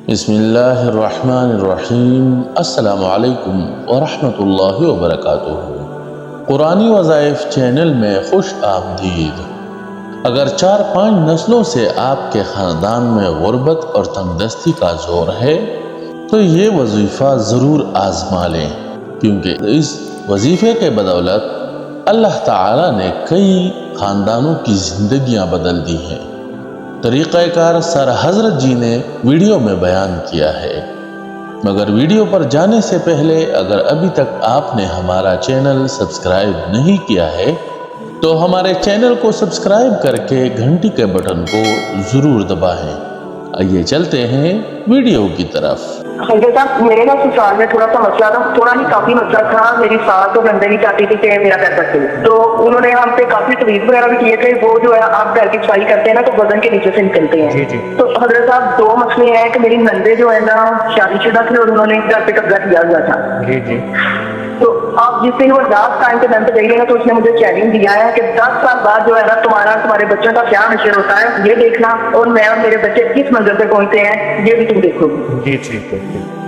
بسم اللہ الرحمن الرحیم۔ السلام علیکم ورحمۃ اللہ وبرکاتہ۔ قرآنی وظائف چینل میں خوش آمدید۔ اگر 4-5 نسلوں سے آپ کے خاندان میں غربت اور تنگ دستی کا زور ہے تو یہ وظیفہ ضرور آزما لیں، کیونکہ اس وظیفے کے بدولت اللہ تعالیٰ نے کئی خاندانوں کی زندگیاں بدل دی ہیں۔ طریقہ کار سر حضرت جی نے ویڈیو میں بیان کیا ہے، مگر ویڈیو پر جانے سے پہلے اگر ابھی تک آپ نے ہمارا چینل سبسکرائب نہیں کیا ہے تو ہمارے چینل کو سبسکرائب کر کے گھنٹی کے بٹن کو ضرور دبائیں۔ آئیے چلتے ہیں ویڈیو کی طرف۔ حضرت صاحب، میرے نا سسرال میں تھوڑا سا مسئلہ تھا، تھوڑا نہیں کافی مسئلہ تھا۔ میری ساس تو بندے نہیں چاہتی تھی کہ میرا گھر بچے، تو انہوں نے ہم پہ کافی تویز وغیرہ بھی کیے کہ وہ جو ہے آپ گھر کی صفائی کرتے ہیں نا تو بدن کے نیچے سے نکلتے ہیں۔ تو حضرت صاحب 2 مسئلے ہیں کہ میری نندے جو ہے نا شادی شدہ تھے اور انہوں نے گھر پہ قبضہ کیا ہوا تھا۔ تو آپ جس دن وہ لاسٹ ٹائم پہ نند گئی ہے نا تو اس نے مجھے چیلنج دیا ہے کہ 10 سال بعد جو ہے نا تمہارے بچوں کا کیا نشر ہوتا ہے یہ دیکھنا، اور میں اور میرے بچے کس منظر پہ پہنچتے ہیں یہ بھی تم دیکھو گی۔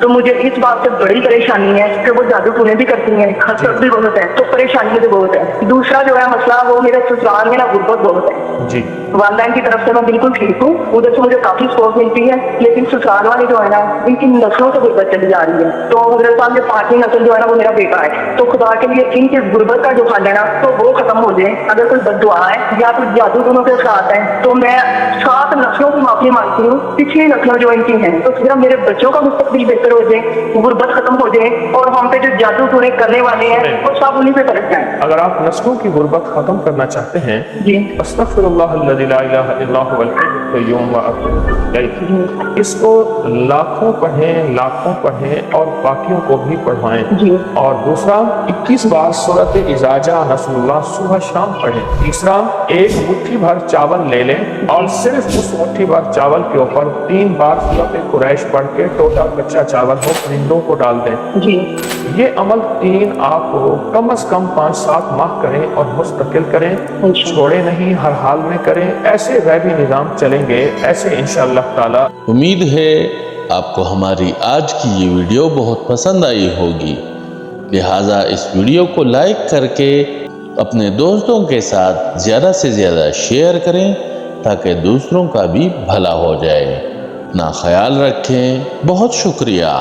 تو مجھے اس بات سے بڑی پریشانی ہے کہ وہ جادو ٹونے بھی کرتی ہیں، حسد بھی بہت ہے، تو پریشانی بھی بہت ہے۔ دوسرا جو ہے مسئلہ وہ میرے سسرال میں نا غربت بہت ہے۔ والدین کی طرف سے میں بالکل ٹھیک ہوں، ادھر سے مجھے کافی سپورٹ ملتی ہے، لیکن سسرال والے جو ہے نا ان کی نسلوں سے غربت چلی جا رہی ہے۔ تو حضرت صاحب یہ 5ویں نسل جو ہے نا وہ میرا بیٹا ہے، تو خدا کے لیے ان کی غربت کا جو حل ہے نا تو وہ ختم ہو جائے۔ اگر کوئی بد دعا ہے یا کوئی جادو ٹونوں کے ساتھ ہے تو میں 7 نسلوں کی معافی مانگتی ہوں، پچھلی نسلوں جو ان کی ہیں، تو صرف میرے بچوں کا مستقبل بہتر ہو جائے، غربت ختم ہو جائے اور ہم پہ جو جادو ٹونے کرنے والے ہیں وہ سب انہیں پہ پلٹ جائیں۔ اگر آپ نسلوں کی غربت ختم کرنا چاہتے ہیں، استغفر اللہ الذی لا الہ الا هو الحی القیوم واتوب الیہ، اس کو لاکھوں پڑھیں اور باقیوں کو بھی پڑھوائیں۔ اور دوسرا 21 بار سورۃ اذا جاء نصر اللہ صبح شام پڑھیں۔ تیسرا 1 مٹھی بھر چاول لے لیں اور صرف اس مٹھی بھر چاول کے اوپر 3 بار سورۃ قریش پڑھ کے ٹوٹا کچا چاول ہو پرندوں کو ڈال دیں۔ یہ عمل 3 آپ کو کم از کم 5-7 ماہ کریں اور مستقل کریں، چھوڑے نہیں، ہر حال میں کریں۔ ایسے غیبی نظام چلیں گے، ایسے انشاءاللہ تعالی۔ امید ہے آپ کو ہماری آج کی یہ ویڈیو بہت پسند آئی ہوگی، لہٰذا اس ویڈیو کو لائک کر کے اپنے دوستوں کے ساتھ زیادہ سے زیادہ شیئر کریں تاکہ دوسروں کا بھی بھلا ہو جائے۔ اپنا خیال رکھیں، بہت شکریہ۔